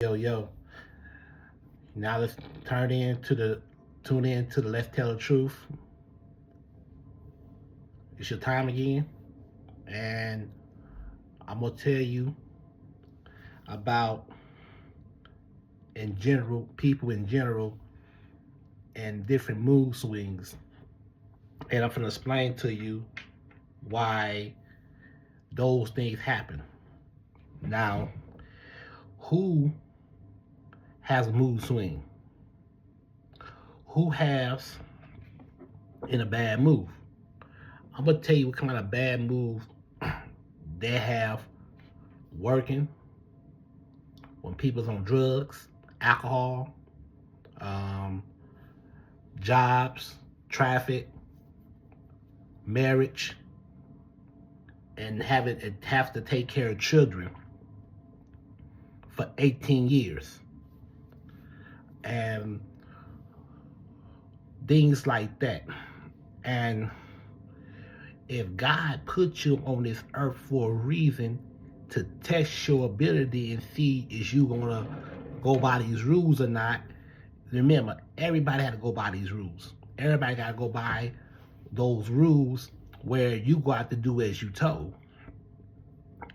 Yo, yo. Now let's tune in to the Let's Tell the Truth. It's your time again, and I'm gonna tell you about people in general, and different mood swings, and I'm gonna explain to you why those things happen. Now, who has a mood swing? Who has in a bad mood? I'm gonna tell you what kind of bad mood they have working when people's on drugs, alcohol, um, jobs, traffic, marriage, and have to take care of children for 18 years, and things like that. And if God put you on this earth for a reason to test your ability and see is you gonna go by these rules or not, remember everybody had to go by these rules. Everybody gotta go by those rules where you got to do as you told.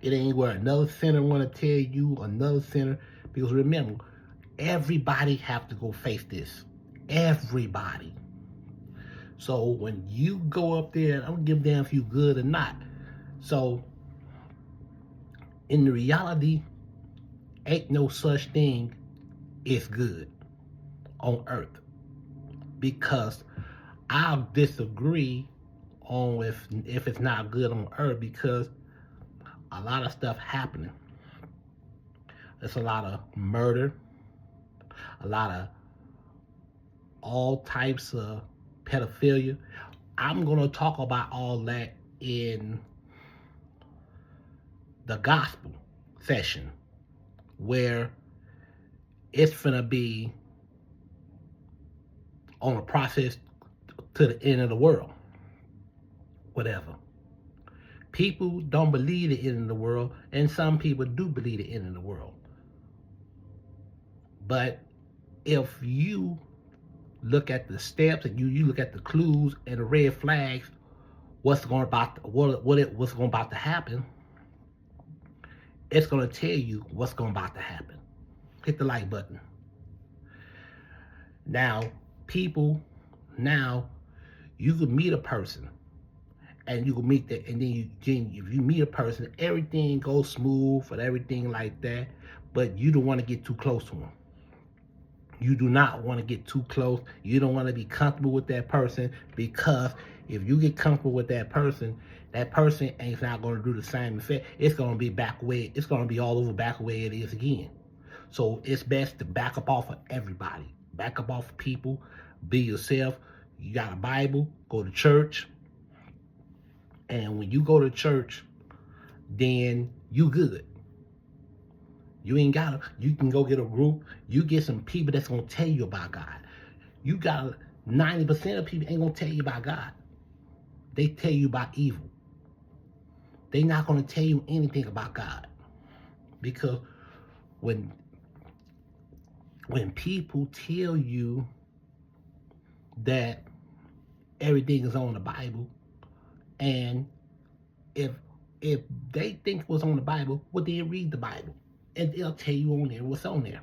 It ain't where another sinner want to tell you, another sinner, because remember, everybody have to go face this. Everybody. So when you go up there, I don't give a damn if you good or not. So in the reality, ain't no such thing as good on earth, because I'll disagree on if it's not good on earth, because a lot of stuff happening. There's a lot of murder, a lot of all types of pedophilia. I'm going to talk about all that in the gospel session, where it's going to be on a process to the end of the world. Whatever. People don't believe the end of the world, and some people do believe the end of the world. But if you look at the steps and you look at the clues and the red flags, what's going about to happen, it's going to tell you what's going about to happen. Hit the like button. Now, people, now you can meet a person, and you can meet that, and then if you meet a person, everything goes smooth and everything like that, but you don't want to get too close to them. You do not want to get too close. You don't want to be comfortable with that person, because if you get comfortable with that person ain't not going to do the same effect. It's going to be back way. It's going to be all over back where it is again. So it's best to back up off of everybody. Back up off of people. Be yourself. You got a Bible. Go to church. And when you go to church, then you good. You ain't gotta, you can go get a group. You get some people that's gonna tell you about God. You got 90% of people ain't gonna tell you about God. They tell you about evil. They not gonna tell you anything about God. Because when people tell you that everything is on the Bible, and if they think it was on the Bible, well, they read the Bible, and they'll tell you on there what's on there.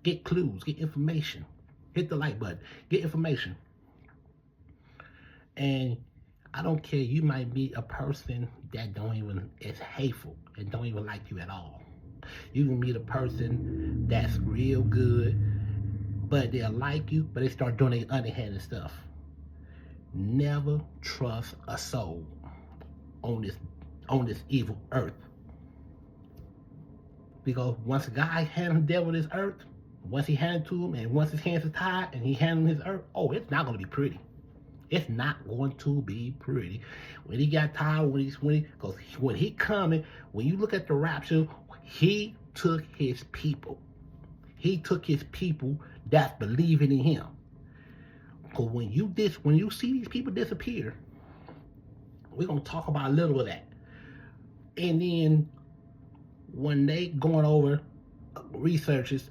Get clues, get information. Hit the like button, get information. And I don't care, you might be a person that is hateful and don't even like you at all. You can meet a person that's real good, but they'll like you, but they start doing their underhanded stuff. Never trust a soul on this evil earth. Because once God handles the devil this earth, once he hands it to him, and once his hands are tied and he handles his earth, oh, it's not going to be pretty. It's not going to be pretty. When he got tired, because when he coming, when you look at the rapture, he took his people. He took his people that's believing in him. Because when you see these people disappear, we're going to talk about a little of that. And then when they going over researches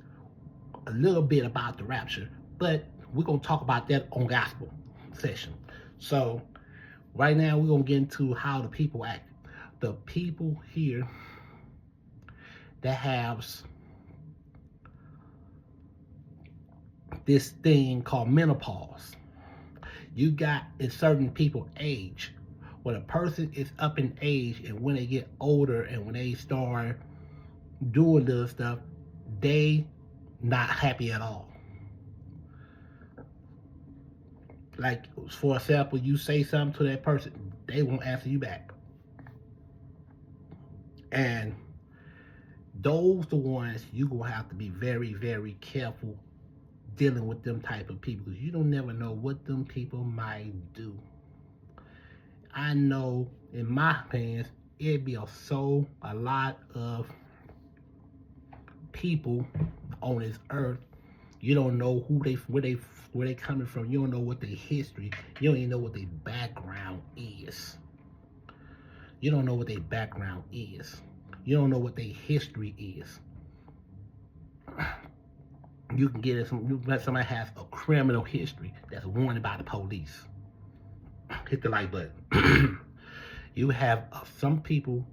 a little bit about the rapture, but we're going to talk about that on gospel session. So right now we're going to get into how the people act. The people here that have this thing called menopause. You got in certain people age. When a person is up in age and when they get older and when they start doing this stuff, they not happy at all. Like, for example, you say something to that person, they won't answer you back. And those the ones you gonna have to be very, very careful dealing with them type of people, because you don't never know what them people might do. I know, in my opinion, it'd be a lot of people on this earth. You don't know where they coming from. You don't know what their history. You don't even know what their background is. You don't know what their background is. You don't know what their history is. You can get it. Somebody has a criminal history that's wanted by the police. Hit the like button. You have some people.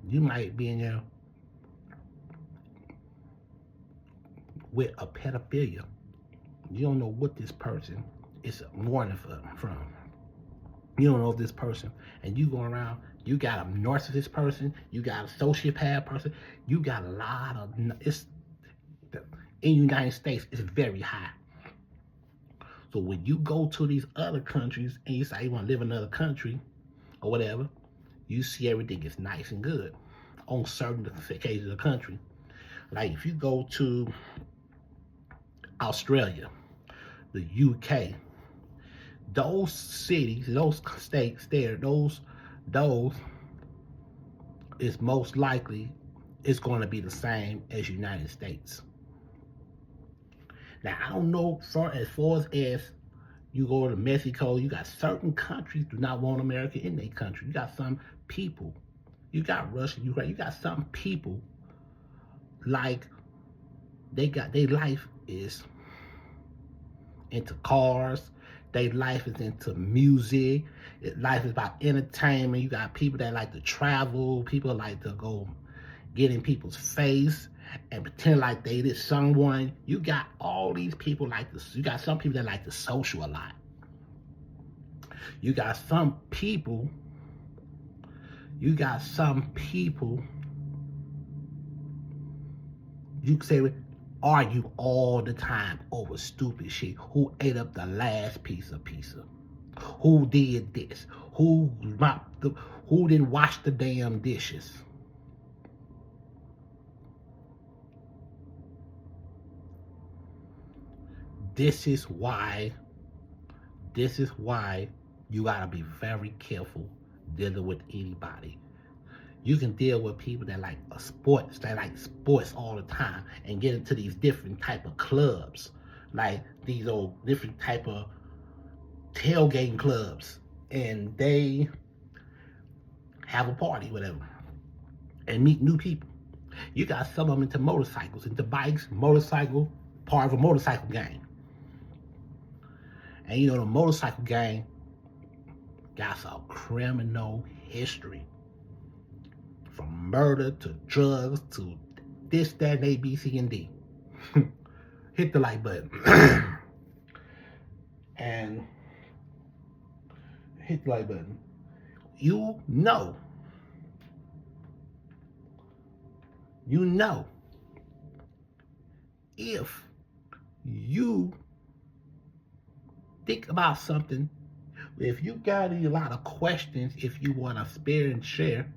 You might be in there with a pedophilia. You don't know what this person is wanted from. You don't know this person, and you go around. You got a narcissist person. You got a sociopath person. You got a lot of. It's in the United States. It's very high. So when you go to these other countries and you say you want to live in another country or whatever, you see everything is nice and good on certain occasions of the country. Like if you go to Australia, the UK, those cities, those states there, those is most likely it's going to be the same as United States. Now, I don't know as far as you go to Mexico, you got certain countries do not want America in their country. You got some people, you got Russia, Ukraine, you got some people like their life is into cars, their life is into music, life is about entertainment. You got people that like to travel, people like to go get in people's face and pretend like they did someone. You got all these people like this. You got some people that like to social a lot. You got some people you can say argue all the time over stupid shit. Who ate up the last piece of pizza? Who did this? Who didn't wash the damn dishes? This is why you gotta be very careful dealing with anybody. You can deal with people that like sports, all the time, and get into these different type of clubs, like these old different type of tailgating clubs, and they have a party, whatever, and meet new people. You got some of them into motorcycles, into bikes, part of a motorcycle gang. And you know, the motorcycle gang got some criminal history. From murder to drugs to this, that, and A, B, C, and D. Hit the like button. And hit the like button. You know if you think about something, if you got a lot of questions, if you want to spare and share,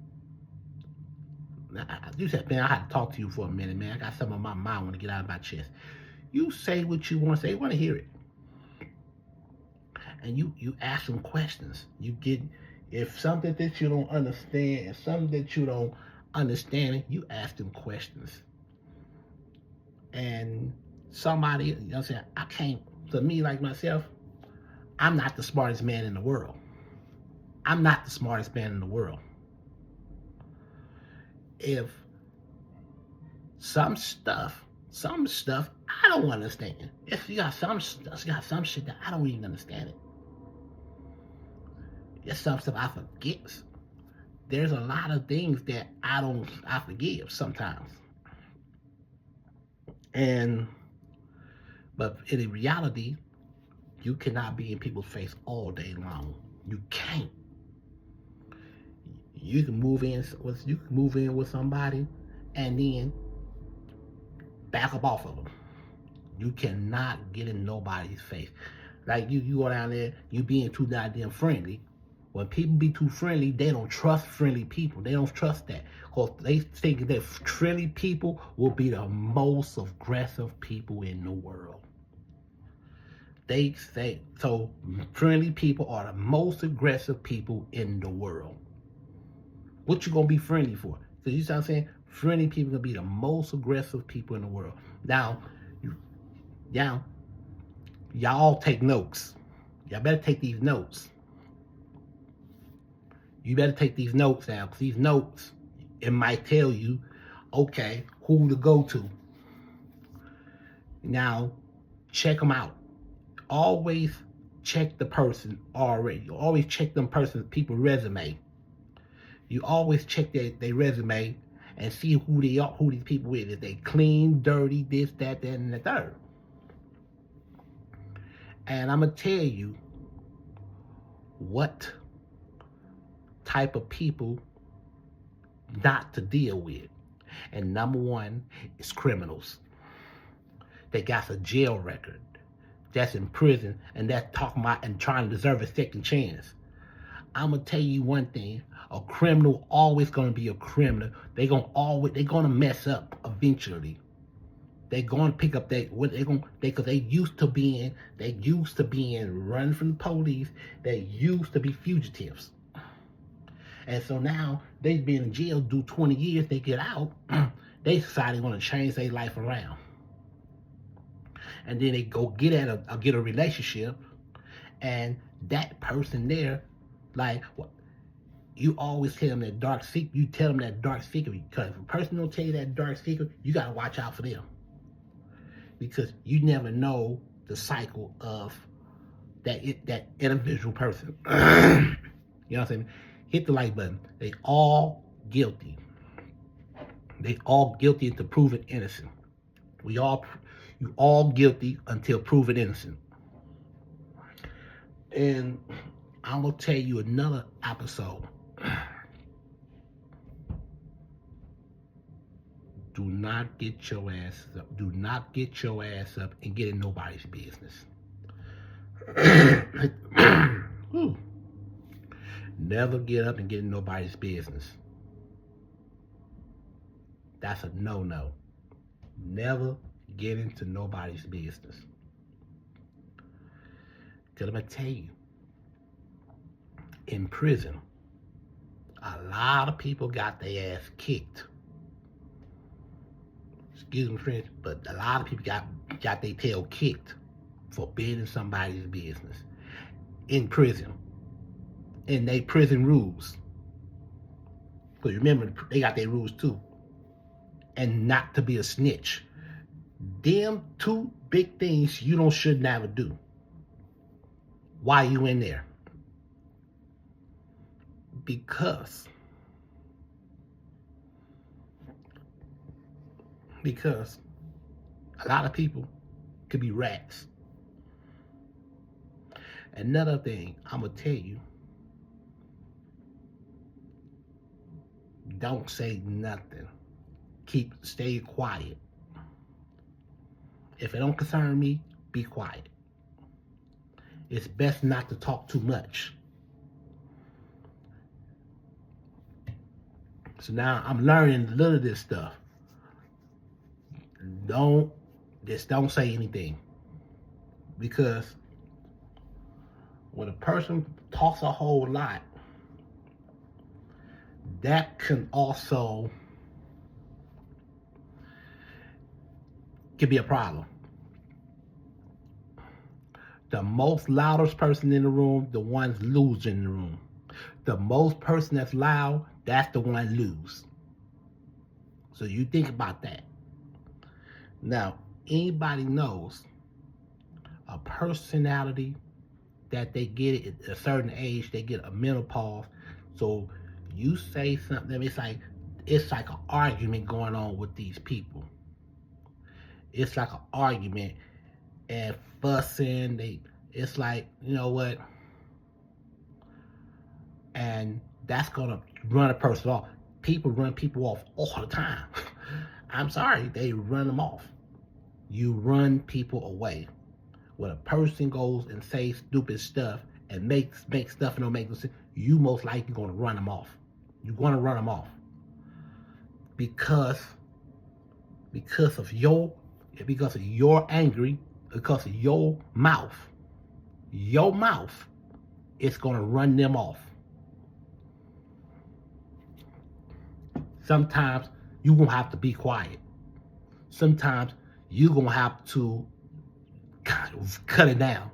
you said, man, I had to talk to you for a minute, man. I got something on my mind I want to get out of my chest. You say what you want to say. You want to hear it. And you ask some questions. You get, if something that you don't understand, and something that you don't understand, you ask them questions. And somebody, you know what I'm saying, I can't, to me, like myself, I'm not the smartest man in the world. I'm not the smartest man in the world. If some stuff, I don't understand. If you got some shit that I don't even understand it. There's some stuff I forget. There's a lot of things that I forgive sometimes. But in reality, you cannot be in people's face all day long. You can't. You can move in with somebody and then back up off of them. You cannot get in nobody's face. Like you go down there, you being too goddamn friendly. When people be too friendly, they don't trust friendly people. They don't trust that. Because they think that friendly people will be the most aggressive people in the world. They say, so friendly people are the most aggressive people in the world. What you gonna be friendly for? So you start saying friendly people gonna be the most aggressive people in the world. Now, y'all take notes. Y'all better take these notes. You better take these notes down, because these notes, it might tell you, okay, who to go to. Now, check them out. Always check the person already. You always check them people's resume. You always check their resume and see who they are, who these people is. If they clean, dirty, this, that, and the third. And I'm going to tell you what type of people not to deal with. And number one is criminals. They got a jail record. That's in prison, and that's talking about and trying to deserve a second chance. I'm going to tell you one thing. A criminal always going to be a criminal. They're going to mess up eventually. They're going to pick up because they used to being run from the police. They used to be fugitives. And so now they've been in jail, do 20 years, they get out, they decide they want to change their life around. And then they go get a relationship, and that person there, like, you always tell them that dark secret. You tell them that dark secret, because if a person don't tell you that dark secret, you gotta watch out for them, because you never know the cycle of that individual person. You know what I'm saying? Hit the like button. They all guilty. They all guilty until proven innocent. You all guilty until proven innocent. And I'm gonna tell you another episode. Do not get your ass up. Do not get your ass up and get in nobody's business. Never get up and get in nobody's business. That's a no-no. Never get into nobody's business. Because I'm going to tell you, in prison, a lot of people got their ass kicked. Excuse me, friends, but a lot of people got their tail kicked for being in somebody's business. In prison. In their prison rules. But remember, they got their rules too. And not to be a snitch. Them two big things you should never do. Why you in there? Because a lot of people could be rats. Another thing I'm gonna tell you, don't say nothing. Stay quiet. If it don't concern me, be quiet. It's best not to talk too much. So now I'm learning a little of this stuff. Don't say anything. Because when a person talks a whole lot, that can also be a problem. The most loudest person in the room, the one's losing in the room. The most person that's loud, that's the one lose. So you think about that. Now, anybody knows a personality that they get at a certain age, they get a menopause. So you say something, it's like an argument going on with these people. It's like an argument and fussing. It's like, you know what? And that's gonna run a person off. People run people off all the time. I'm sorry, they run them off. You run people away. When a person goes and says stupid stuff and makes stuff and don't make no sense, you most likely gonna run them off. You're gonna run them off because because of your because of your angry, because of your mouth. Your mouth is gonna run them off. Sometimes you gonna have to be quiet. Sometimes you gonna have to cut it down.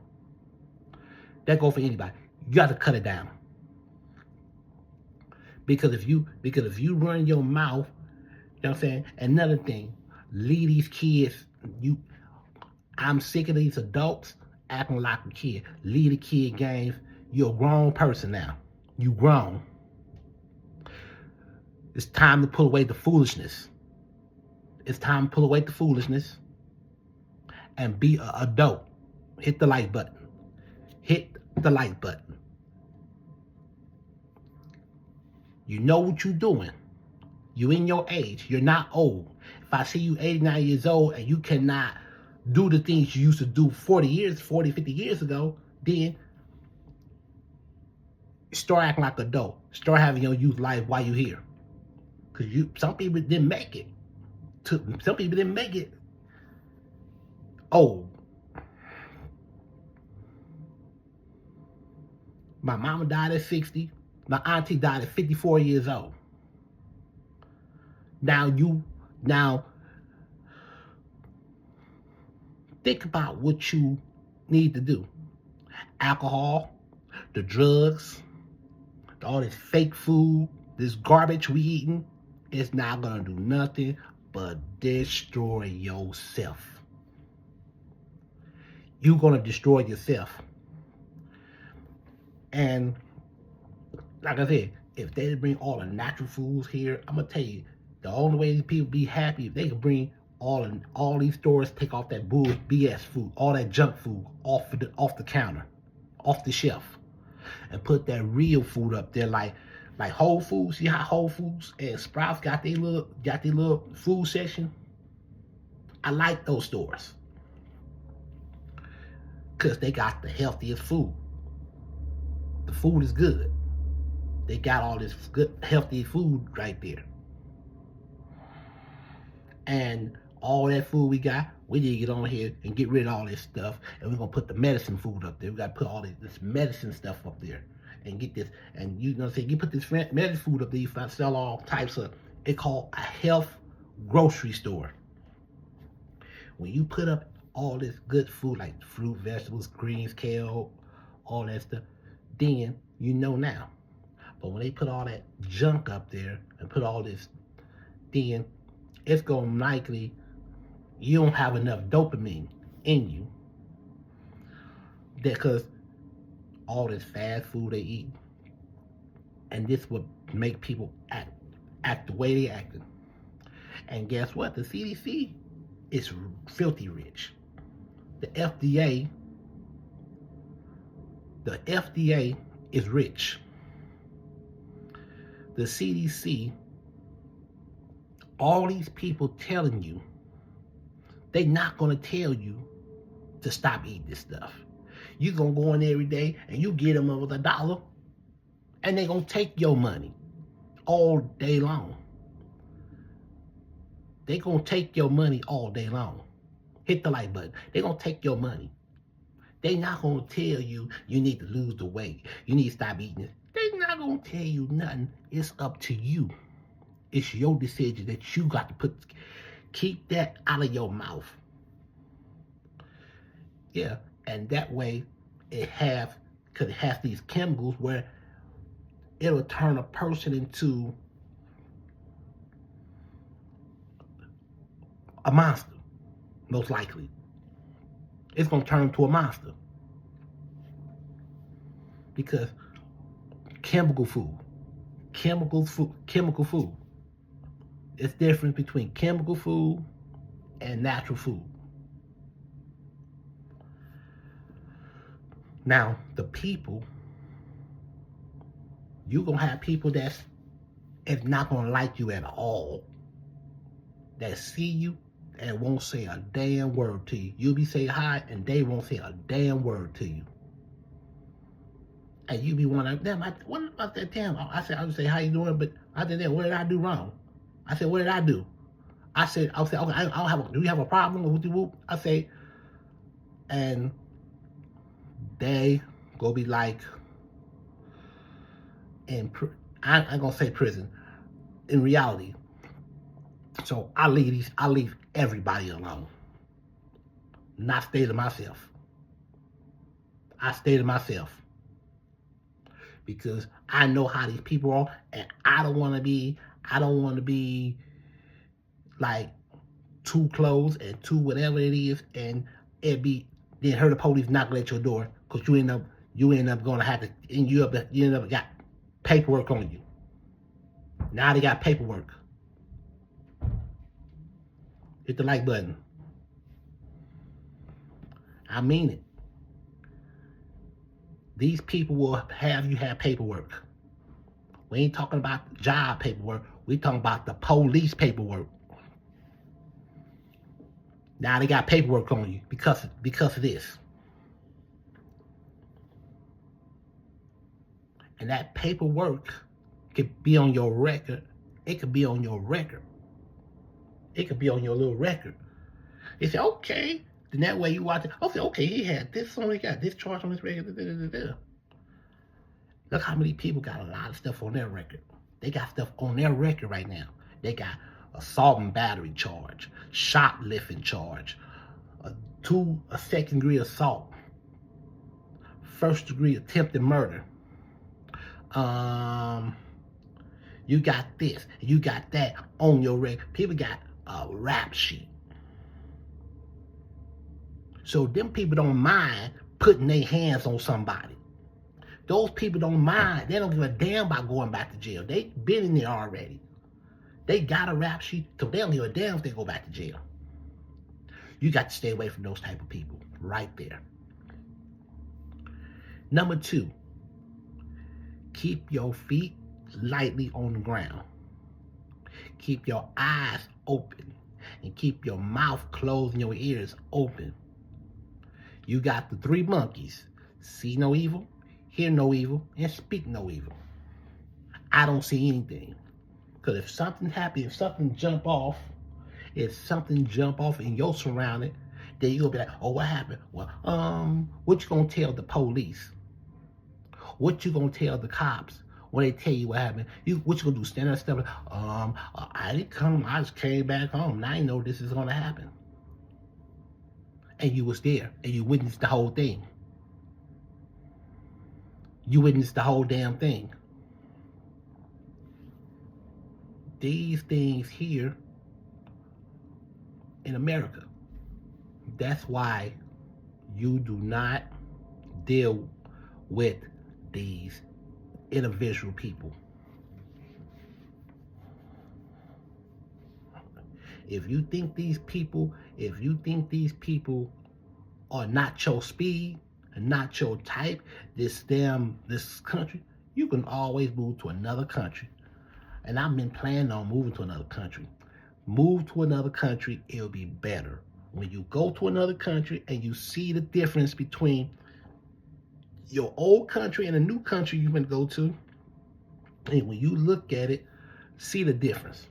That go for anybody. You got to cut it down because if you run your mouth, you know what I'm saying. Another thing, leave these kids. I'm sick of these adults acting like a kid. Leave the kid games. You're a grown person now. You grown. It's time to pull away the foolishness. It's time to pull away the foolishness and be an adult. Hit the like button. Hit the like button. You know what you're doing. You in your age. You're not old. If I see you 89 years old and you cannot do the things you used to do 50 years ago, then start acting like an adult. Start having your youth life while you're here. Because some people didn't make it. Some people didn't make it old. My mama died at 60. My auntie died at 54 years old. Now think about what you need to do. Alcohol, the drugs, all this fake food, this garbage we eating, it's not gonna do nothing but destroy yourself. You're gonna destroy yourself. And like I said, if they bring all the natural foods here, I'm gonna tell you, the only way these people be happy if they can bring all these stores take off that bull BS food, all that junk food off the counter, off the shelf, and put that real food up there like Whole Foods. See how Whole Foods and Sprouts got their little food section? I like those stores because they got the healthiest food. The food is good. They got all this good, healthy food right there. And all that food we got, we need to get on here and get rid of all this stuff. And we're going to put the medicine food up there. We got to put all this medicine stuff up there. And get this. And you know what I'm saying? You put this medicine food up there, you sell all types of, it's called a health grocery store. When you put up all this good food like fruit, vegetables, greens, kale, all that stuff, then you know now. But when they put all that junk up there and put all this, then it's going to likely, you don't have enough dopamine in you. Because all this fast food they eat, and this would make people act the way they acting. And guess what? The CDC is filthy rich. The FDA is rich. The CDC, all these people telling you, they're not going to tell you to stop eating this stuff. You're going to go in every day and you get them with $1 and they're going to take your money all day long. They're going to take your money all day long. Hit the like button. They're going to take your money. They're not going to tell you you need to lose the weight. You need to stop eating it. They're not going to tell you nothing. It's up to you. It's your decision that you got to keep that out of your mouth. Yeah, and that way because it has these chemicals where it'll turn a person into a monster. most likely. It's going to turn into a monster. Because chemical food. Chemical food. It's different between chemical food and natural food. Now, the people, you're going to have people that's not going to like you at all. That see you and won't say a damn word to you. You'll be saying hi and they won't say a damn word to you. And you be wondering, damn, what about that damn? I would say, how you doing? But I said, damn, what did I do wrong? I said, what did I do? I said, okay, I don't have do you have a problem with whoop? I say, and they go be like, I'm gonna say prison. In reality. So I leave everybody alone. Not stay to myself. I stay to myself. Because I know how these people are, and I don't want to be like too close and too whatever it is, and then heard the police knocking at your door because you end up gonna have to, and you end up got paperwork on you. Now they got paperwork. Hit the like button. I mean it. These people will have you have paperwork. We ain't talking about job paperwork. We talking about the police paperwork. Now they got paperwork on you because of this. And that paperwork could be on your record. It could be on your record. It could be on your little record. They say, okay. Then that way you watch it. Okay, he had this on, he got this charge on his record. Look how many people got a lot of stuff on their record. They got stuff on their record right now. They got assault and battery charge, shoplifting charge, a second degree assault, first degree attempted murder. You got this, you got that on your record. People got a rap sheet. So them people don't mind putting their hands on somebody. Those people don't mind. They don't give a damn about going back to jail. They been in there already. They got a rap sheet, so they don't give a damn if they go back to jail. You got to stay away from those type of people right there. Number 2, keep your feet lightly on the ground. Keep your eyes open and keep your mouth closed and your ears open. You got the 3 monkeys. See no evil, hear no evil, and speak no evil. I don't see anything. Because if something happens, if something jump off in your surrounding, then you're going to be like, oh, what happened? Well, what you going to tell the police? What you going to tell the cops when they tell you what happened? What you going to do? Stand there and stuff? I didn't come. I just came back home. Now I know this is going to happen. And you was there, and you witnessed the whole thing. You witnessed the whole damn thing. These things here in America, that's why you do not deal with these individual people. If you think these people are not your speed and not your type, this country, you can always move to another country. And I've been planning on moving to another country. Move to another country, it'll be better. When you go to another country and you see the difference between your old country and a new country you're going to go to, and when you look at it, see the difference.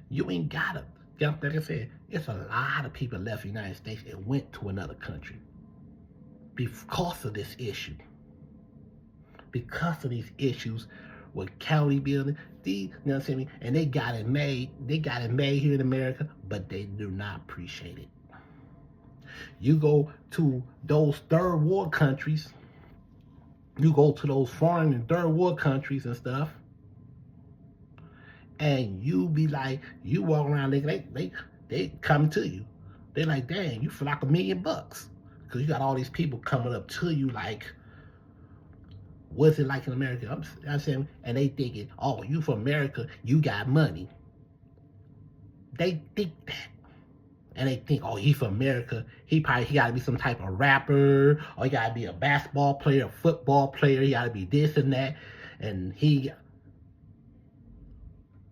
You ain't got to. Like I said, it's a lot of people left the United States and went to another country because of this issue. Because of these issues with county building, you know what I'm saying? And they got it made. They got it made here in America, but they do not appreciate it. You go to those third world countries, you go to those foreign and third world countries and stuff, and you be like, you walk around, they come to you. They like, dang, you feel like $1 million. Because you got all these people coming up to you like, what's it like in America? I'm saying, and they thinking, oh, you from America, you got money. They think that. And they think, oh, he from America. He gotta be some type of rapper, or he gotta be a basketball player, a football player. He gotta be this and that. And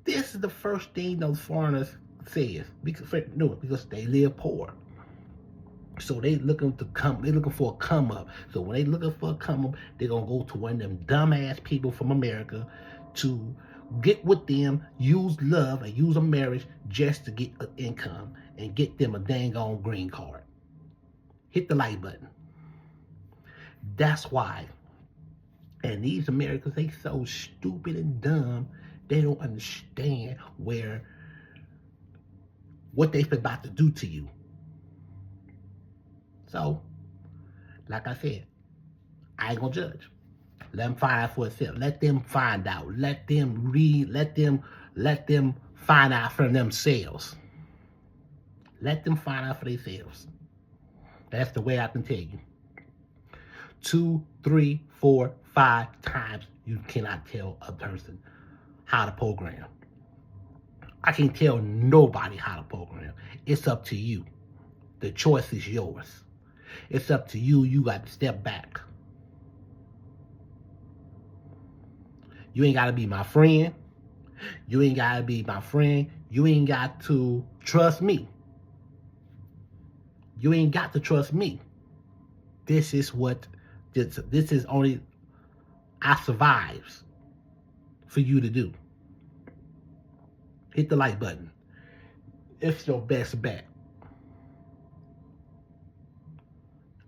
this is the first thing those foreigners says because they live poor. So they looking for a come up. So when they looking for a come up, they're gonna go to one of them dumbass people from America to get with them, use love and use a marriage just to get an income and get them a dang on green card. Hit the like button. That's why. And these Americans, they so stupid and dumb, they don't understand what they're about to do to you. So, like I said, I ain't gonna judge. Let them find out for itself. Let them find out. Let them read. Let them find out for themselves. Let them find out for themselves. That's the way I can tell you. 2, 3, 4, 5 times you cannot tell a person how to program. I can't tell nobody how to program. It's up to you. The choice is yours. It's up to you. You got to step back. You ain't got to be my friend. You ain't got to be my friend. You ain't got to trust me. You ain't got to trust me. This is only I survives for you to do. Hit the like button. It's your best bet.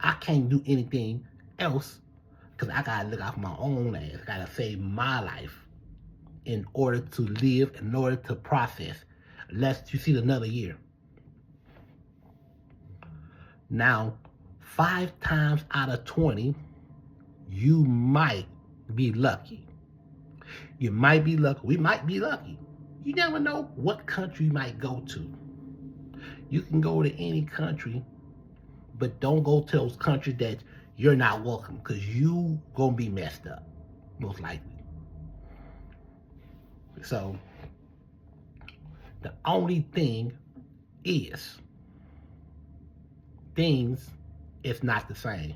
I can't do anything else because I gotta look out for my own ass. I gotta save my life in order to live, in order to process. Unless you see another year. Now, 5 times out of 20, you might be lucky. You might be lucky. We might be lucky. You never know what country you might go to. You can go to any country, but don't go to those countries that you're not welcome because you gonna be messed up, most likely. So, the only thing is, things is not the same.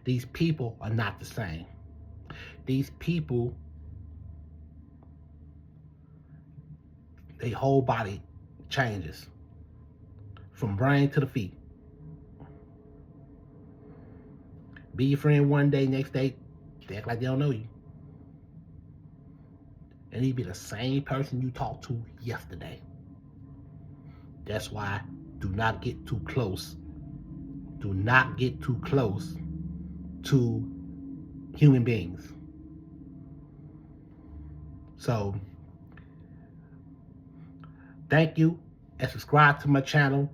These people are not the same. These people, their whole body changes from brain to the feet. Be your friend one day, next day, they act like they don't know you. And he'd be the same person you talked to yesterday. That's why do not get too close. Do not get too close to human beings. So, thank you and subscribe to my channel.